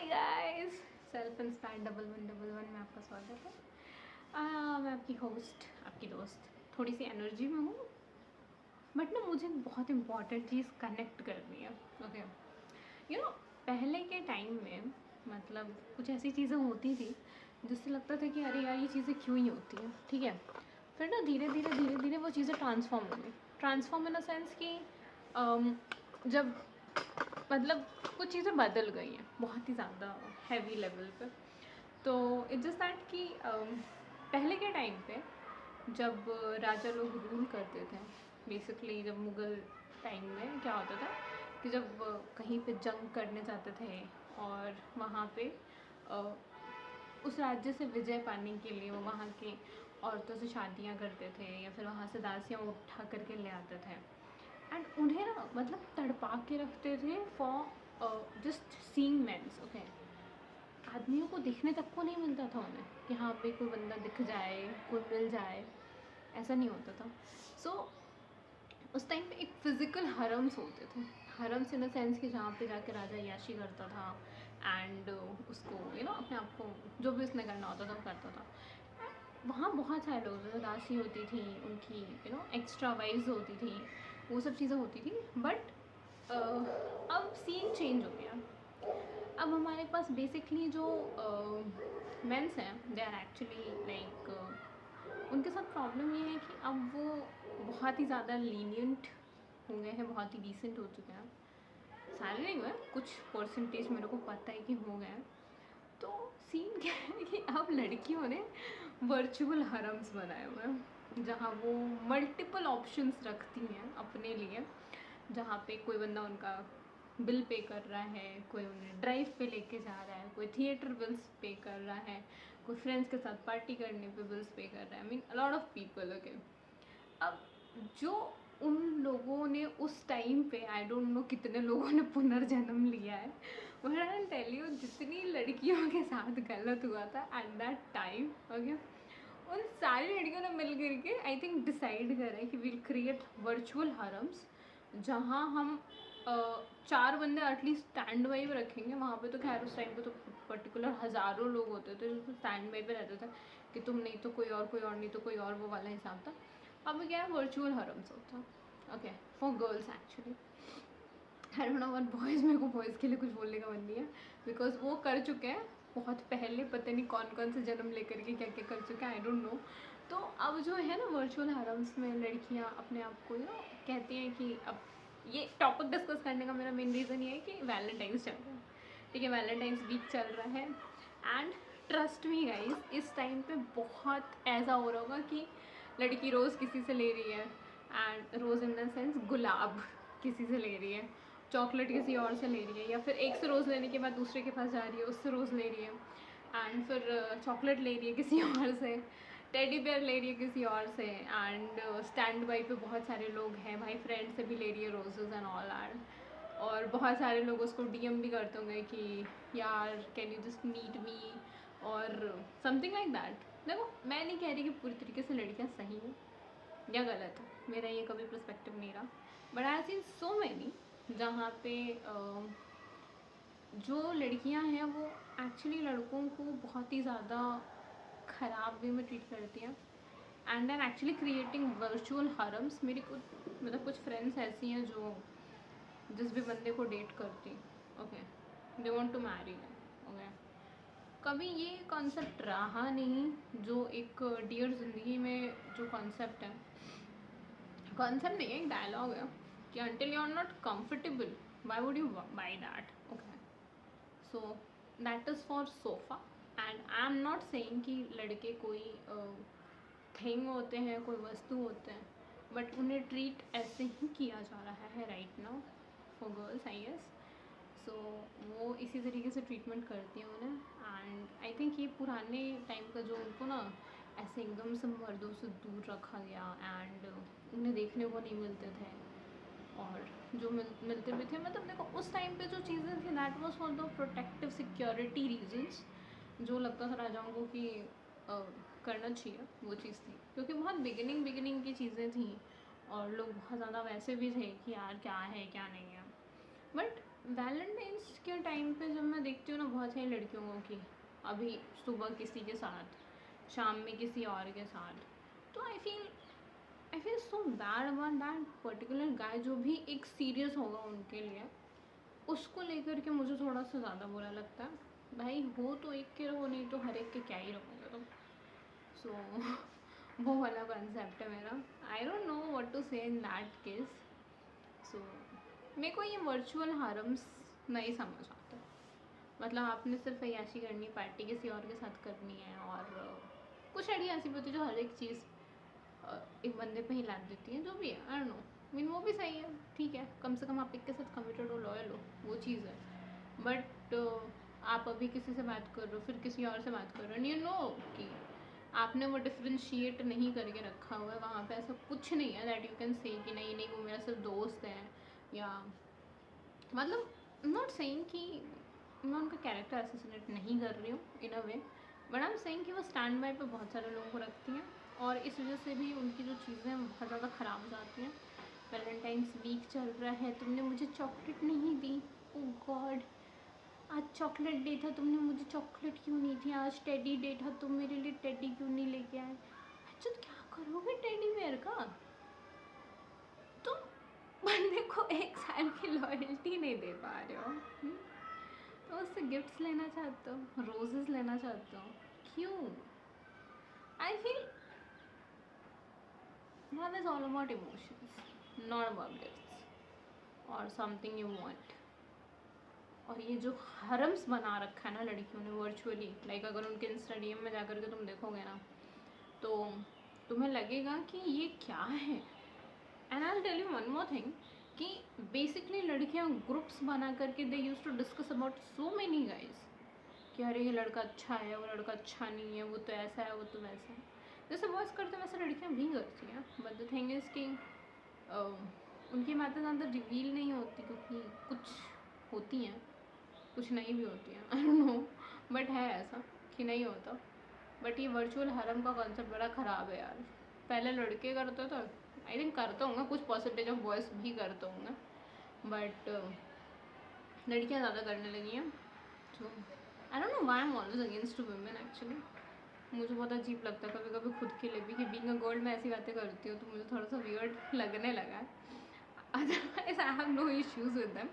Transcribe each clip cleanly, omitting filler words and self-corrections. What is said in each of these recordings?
Guys, self inspired 1111 में आपका स्वागत है। मैं आपकी होस्ट, आपकी दोस्त, थोड़ी सी एनर्जी में हूँ, बट ना मुझे बहुत इम्पॉर्टेंट चीज़ कनेक्ट करनी है। ओके, यू नो पहले के टाइम में मतलब कुछ ऐसी चीज़ें होती थी जिससे लगता था कि अरे यार ये चीज़ें क्यों ही होती हैं, ठीक है। फिर ना धीरे धीरे वो चीज़ें ट्रांसफॉर्म हो गई। ट्रांसफॉर्म इन अ सेंस कि जब मतलब कुछ चीज़ें बदल गई हैं बहुत ही ज़्यादा हैवी लेवल पे। तो इट्स जस्ट दैट कि पहले के टाइम पे जब राजा लोग रूल करते थे, बेसिकली जब मुग़ल टाइम में क्या होता था कि जब कहीं पे जंग करने जाते थे और वहाँ पे उस राज्य से विजय पाने के लिए वो वहाँ के औरतों से शादियाँ करते थे या फिर वहाँ से दासियाँ उठा करके ले आते थे। एंड उन्हें ना मतलब तड़पा के रखते थे for just seeing mens. Okay, आदमियों को दिखने तक को नहीं मिलता था उन्हें कि हाँ भाई कोई बंदा दिख जाए, कोई मिल जाए, ऐसा नहीं होता था। सो उस टाइम पे एक फ़िज़िकल हरम्स होते थे। हरम्स इन द सेंस कि जहाँ पे जाके राजा याशी करता था एंड उसको अपने आप को जो भी उसने करना होता था वो करता था। वहाँ बहुत सारे लोग होते थे, दासी होती थी, उनकी एक्स्ट्रा वाइव्स होती थी, वो सब चीज़ें होती थी। बट अब सीन चेंज हो गया। अब हमारे पास बेसिकली जो मेंस हैं दे आर एक्चुअली लाइक उनके साथ प्रॉब्लम ये है कि अब वो बहुत ही ज़्यादा लीनियंट हो गए हैं, बहुत ही डिसेंट हो चुके हैं। सारे नहीं हुए, कुछ परसेंटेज मेरे को पता है कि हो गए हैं। तो सीन क्या है कि अब लड़कियों ने वर्चुअल हरम्स बनाए हुए हैं जहाँ वो मल्टीपल ऑप्शंस रखती हैं अपने लिए, जहाँ पे कोई बंदा उनका बिल पे कर रहा है, कोई उन्हें ड्राइव पे लेके जा रहा है, कोई थिएटर बिल्स पे कर रहा है, कोई फ्रेंड्स के साथ पार्टी करने पे बिल्स पे कर रहा है। I mean a lot of people. Okay, अब जो उन लोगों ने उस टाइम पे आई डोंट नो कितने लोगों ने पुनर्जन्म लिया है, बट आई टेल यू जितनी लड़कियों के साथ गलत हुआ था एट दैट टाइम, ओके, उन सारी लड़कियों ने मिल करके आई थिंक डिसाइड करा है कि विल क्रिएट वर्चुअल हरम्स जहाँ हम 4 बंदे एटलीस्ट स्टैंड बाई पे रखेंगे। वहाँ पे तो खैर उस टाइम पे तो पर्टिकुलर हज़ारों लोग होते थे जो स्टैंड बाई पे रहते थे कि तुम नहीं तो कोई और, कोई और नहीं तो कोई और, वो वाला हिसाब था। अब क्या है, वर्चुअल हरम्स होता। Okay, for girls actually. I don't know what boys, मेरे को बॉयज़ के लिए कुछ बोलने का मन नहीं है बिकॉज वो कर चुके हैं बहुत पहले, पता नहीं कौन कौन से जन्म लेकर के क्या क्या कर चुके हैं, आई डोंट नो। तो अब जो है ना वर्चुअल हरम्स में लड़कियां अपने आप को कहती हैं कि अब ये टॉपिक डिस्कस करने का मेरा मेन रीज़न ये है कि वैलेंटाइंस चल रहा है, ठीक है, वैलेंटाइंस वीक चल रहा है। एंड ट्रस्ट मी गाइस, इस टाइम पे बहुत ऐसा हो रहा होगा कि लड़की रोज़ किसी से ले रही है, and rose in the sense गुलाब किसी से ले रही है, चॉकलेट किसी और से ले रही है, या फिर एक से रोज़ लेने के बाद दूसरे के पास जा रही है, उससे रोज़ ले रही है, एंड फिर चॉकलेट ले रही है किसी और से, टेडी बेयर ले रही है किसी और से, एंड स्टैंड बाई पे बहुत सारे लोग हैं भाई, फ्रेंड से भी ले रही है रोजेज़ एंड ऑल एंड, और बहुत सारे लोग उसको डीएम भी करते होंगे कि यार can you just meet me और समथिंग लाइक दैट। देखो, मैं नहीं कह रही कि पूरी तरीके से लड़कियां सही हैं या गलत है, मेरा ये कभी पर्सपेक्टिव नहीं रहा, but I seen so many जहाँ पे जो लड़कियां हैं वो एक्चुअली लड़कों को बहुत ही ज़्यादा ख़राब वे में ट्रीट करती हैं and then actually creating virtual harems. मेरी कुछ मतलब कुछ फ्रेंड्स ऐसी हैं जो जिस भी बंदे को डेट करती, okay, they want to marry, okay, कभी ये कॉन्सेप्ट रहा नहीं जो एक डियर ज़िंदगी में जो कॉन्सेप्ट है, कॉन्सेप्ट नहीं है, एक डायलॉग है कि until you are not comfortable why would you buy that, okay, so that is for sofa। and I am not saying कि लड़के कोई थिंग होते हैं, कोई वस्तु होते हैं, बट उन्हें ट्रीट ऐसे ही किया जा रहा है right now for girls I guess. So वो इसी तरीके से ट्रीटमेंट करती हैं उन्हें, एंड आई थिंक ये पुराने टाइम का जो उनको ना ऐसे एकदम से मर्दों से दूर रखा गया एंड उन्हें देखने को नहीं मिलते थे, और जो मिलते भी थे, मतलब देखो उस टाइम पे जो चीज़ें थी that was for the protective security reasons, जो लगता था राजाओं को कि करना चाहिए वो चीज़ थी, क्योंकि बहुत बिगिनिंग की चीज़ें थी और लोग बहुत ज़्यादा वैसे भी थे कि यार क्या है क्या नहीं है। बट वैलेंटाइंस के टाइम पे जब मैं देखती हूँ ना बहुत सारी लड़कियों को कि अभी सुबह किसी के साथ, शाम में किसी और के साथ, तो I feel so bad about that particular guy जो भी एक सीरियस होगा उनके लिए, उसको लेकर के मुझे थोड़ा सा ज़्यादा बुरा लगता है। भाई हो तो एक के रहो, नहीं तो हर एक के क्या ही रहोगे तुम। सो वो वाला कॉन्सेप्ट है मेरा। I don't know what to say in that case. सो मेरे को ये वर्चुअल हारम्स नहीं समझ आता। मतलब आपने सिर्फ अय्याशी करनी, पार्टी किसी और के साथ करनी है, और कुछ लड़कियाँ ऐसी भी होती है जो हर एक चीज़ एक बंदे पे ही लाद देती हैं, जो भी है आई डोंट नो। मीन वो भी सही है, ठीक है, कम से कम आप एक के साथ कमिटेड हो, लॉयल हो, वो चीज़ है। बट आप अभी किसी से बात कर रहे हो, फिर किसी और से बात कर रहे हो, यू नो कि आपने वो डिफ्रेंशिएट नहीं करके रखा हुआ है वहाँ पे। ऐसा कुछ नहीं है दैट यू कैन से कि नहीं नहीं वो मेरा सिर्फ दोस्त है, या मतलब नॉट सेइंग कि मैं उनका कैरेक्टर असैसिनेट नहीं कर रही हूँ इन अ वे, बट आई एम सेइंग कि वो स्टैंड बाय पे बहुत सारे लोगों को रखती हैं, और इस वजह से भी उनकी जो चीज़ें हैं बहुत ज़्यादा ख़राब हो जाती हैं। वैलेंटाइंस वीक चल रहा है, तुमने मुझे चॉकलेट नहीं दी, ओ गॉड, आज चॉकलेट डे था, तुमने मुझे चॉकलेट क्यों नहीं थी, आज टेडी डे था, तुम मेरे लिए टेडी क्यों नहीं लेके आए। अच्छा क्या करोगे टेडी बेयर का, तुम बंदे को 1 साल की लॉयल्टी नहीं दे पा रहे हो। तो उससे गिफ्ट्स लेना चाहते हो, रोजेस लेना चाहते हो, क्यों। I feel love is all about emotions, not about gifts or something you want. और ये जो हरम्स बना रखा है ना लड़कियों ने वर्चुअली, लाइक अगर उनके इंस्टा डीएम में जाकर के तुम देखोगे ना, तो तुम्हें लगेगा कि ये क्या है। And I will tell you one more thing कि बेसिकली लड़कियां ग्रुप्स बना करके they use to discuss about so many guys कि अरे ये लड़का अच्छा है, वो लड़का अच्छा नहीं है, वो तो ऐसा है, वो तो वैसा है। जैसे बॉयज़ करते हैं वैसे लड़कियां भी करती हैं, बट द थिंग इज़ कि उनकी बातें ज़्यादा रिवील नहीं होती, क्योंकि कुछ होती हैं, कुछ नहीं भी होती हैं, आई डोंट नो, बट है ऐसा कि नहीं होता। बट ये वर्चुअल हरम का कॉन्सेप्ट बड़ा ख़राब है यार। पहले लड़के करते थे, आई थिंक करते होंगे, कुछ परसेंटेज ऑफ बॉयज़ भी करते होंगे, बट लड़कियां ज़्यादा करने लगी हैं। तो आई don't know why I am always against women actually. मुझे बहुत अजीब लगता है कभी कभी खुद के लिए भी कि बीइंग अ गर्ल मैं ऐसी बातें करती हूँ, तो मुझे थोड़ा सा वियर्ड लगने लगा है। Otherwise I have no issues with them,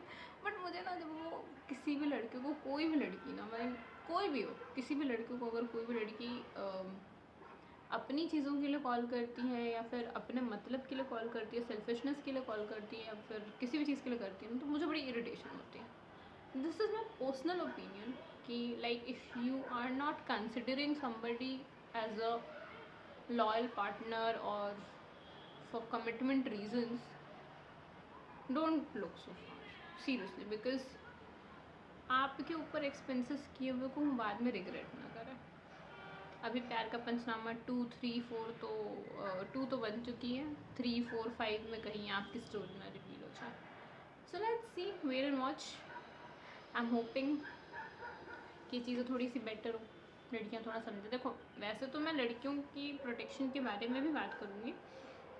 but मुझे ना जब वो किसी भी लड़के को, कोई भी लड़की ना, मैं कोई भी हो, किसी भी लड़के को अगर कोई भी लड़की अपनी चीज़ों के लिए कॉल करती है, या फिर अपने मतलब के लिए कॉल करती है, सेल्फिशनेस के लिए कॉल करती है, या फिर किसी भी चीज़ के लिए करती है, तो मुझे बड़ी इरिटेशन होती है। This is my personal opinion कि like if you are not considering somebody as a loyal partner और for commitment reasons, don't look so far seriously, because आपके ऊपर एक्सपेंसेस किए हुए को हम बाद में रिग्रेट ना करें। अभी प्यार का पंचनामा 2, 3, 4 तो 2 तो बन चुकी है, 3, 4, 5 में कहीं आपकी स्टोरी ना रिवील हो जाए। So let's see, wait and watch. I am hoping कि चीज़ें थोड़ी सी बेटर हो, लड़कियां थोड़ा समझे। देखो वैसे तो मैं लड़कियों की प्रोटेक्शन के बारे में भी बात करूँगी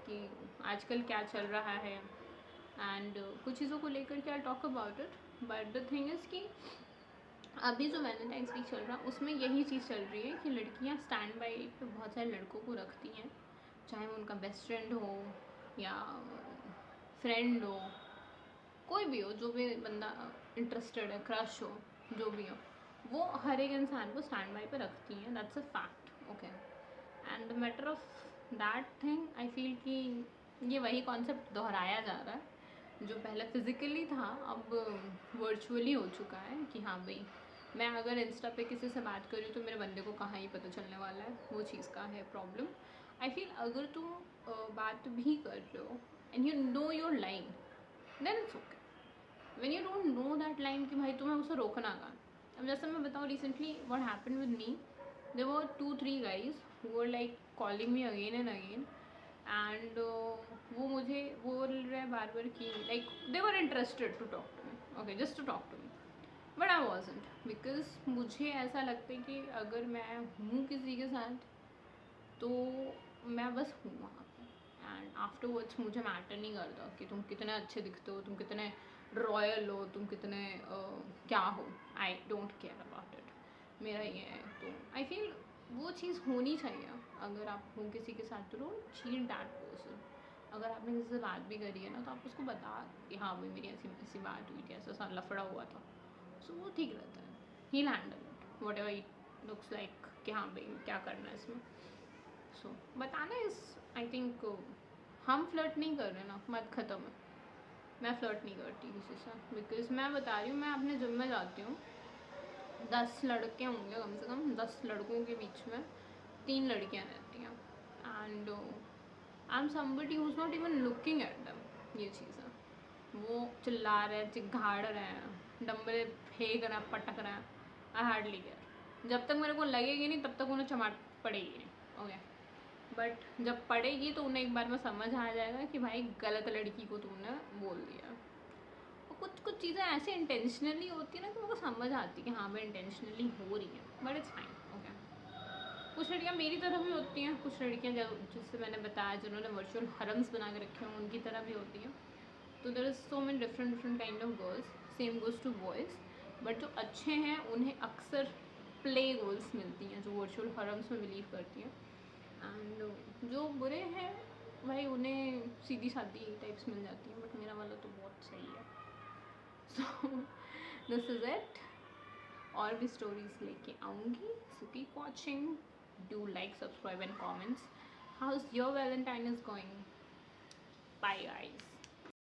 कि आजकल क्या चल रहा है, एंड कुछ चीज़ों को लेकर के I talk about it, but the thing is कि अभी जो वैलेंटाइंस वीक चल रहा है उसमें यही चीज़ चल रही है कि लड़कियां स्टैंड बाई पे बहुत सारे लड़कों को रखती हैं, चाहे वो उनका बेस्ट फ्रेंड हो या फ्रेंड हो, कोई भी हो, जो भी बंदा इंटरेस्टेड है, क्रश हो, जो भी हो, वो हर एक इंसान को स्टैंड बाई पे रखती हैं। That's a fact, okay. And the matter of that thing I feel कि ये वही कॉन्सेप्ट दोहराया जा रहा है जो पहले फिज़िकली था, अब वर्चुअली हो चुका है कि हाँ भाई मैं अगर इंस्टा पे किसी से बात कर रही हूँ तो मेरे बंदे को कहाँ ही पता चलने वाला है, वो चीज़ का है प्रॉब्लम। आई फील अगर तुम बात भी कर रहे हो and you know your line, then it's okay. When you don't know that line कि भाई तुम्हें उसे रोकना कहाँ। अब जैसे मैं बताऊँ, recently what happened with me, there were 2-3 guys who were like calling me again and again, and वो मुझे बोल रहे हैं बार बार कि like they were interested to talk to me, okay, just to talk to me, but I wasn't, because मुझे ऐसा लगता है कि अगर मैं हूँ किसी के साथ तो मैं बस हूँ वहाँ पे, एंड आफ्टरवर्ड्स मुझे मैटर नहीं करता कि तुम कितने अच्छे दिखते हो, तुम कितने रॉयल हो, तुम कितने क्या हो, I don't care about it, मेरा ये है। तो आई फील वो चीज़ होनी चाहिए। अगर आप हो किसी के साथ, तो डोंट चीट दैट पर्सन। अगर आपने किसी से बात भी करी है ना, तो आप उसको बता कि हाँ भाई मेरी ऐसी ऐसी बात हुई थी, ऐसा लफड़ा हुआ था, सो वो ठीक रहता है। He handle it whatever it looks like कि हाँ भाई क्या करना है इसमें। सो बताना इस आई थिंक हम फ्लर्ट नहीं कर रहे ना, बात ख़त्म है। मैं फ्लर्ट नहीं करती किसी से, बिकॉज मैं बता रही हूँ, मैं अपने जिम में जाती हूँ, 10 लड़के होंगे कम से कम, 10 लड़कों के बीच में 3 लड़कियाँ रहती हैं, and I am somebody who is not even looking at them. ये चीज़ है, वो चिल्ला रहे हैं, चिघाड़ रहे हैं, डंबल फेंक रहे हैं, पटक रहे हैं, आई हार्डली केयर। जब तक मेरे को लगेगी नहीं तब तक उन्हें चमाट पड़ेगी नहीं, ओके। बट जब पड़ेगी तो उन्हें एक बार में समझ आ जाएगा कि भाई गलत लड़की को तुमने बोल दिया। और कुछ कुछ चीज़ें ऐसे इंटेंशनली होती है ना कि उनको समझ आती है कि हाँ भाई इंटेंशनली हो रही है, बट इट्स फाइन, ओके। कुछ लड़कियाँ मेरी तरह भी होती हैं, कुछ लड़कियाँ जिससे मैंने बताया जिन्होंने वर्चुअल हरम्स बना के रखे हैं उनकी तरह भी होती हैं। तो there is so many different different kind of girls, same goes to boys. But जो अच्छे हैं उन्हें अक्सर प्ले गर्ल्स मिलती हैं, जो वर्चुअल हरम्स में बिलीव करती हैं, एंड जो बुरे हैं भाई उन्हें सीधी सादी टाइप्स मिल जाती हैं। बट मेरा वाला तो बहुत सही है। So this is it. और भी स्टोरीज लेके आऊँगी, so keep watching, do like, subscribe and comments. How is your Valentine is going? Bye guys.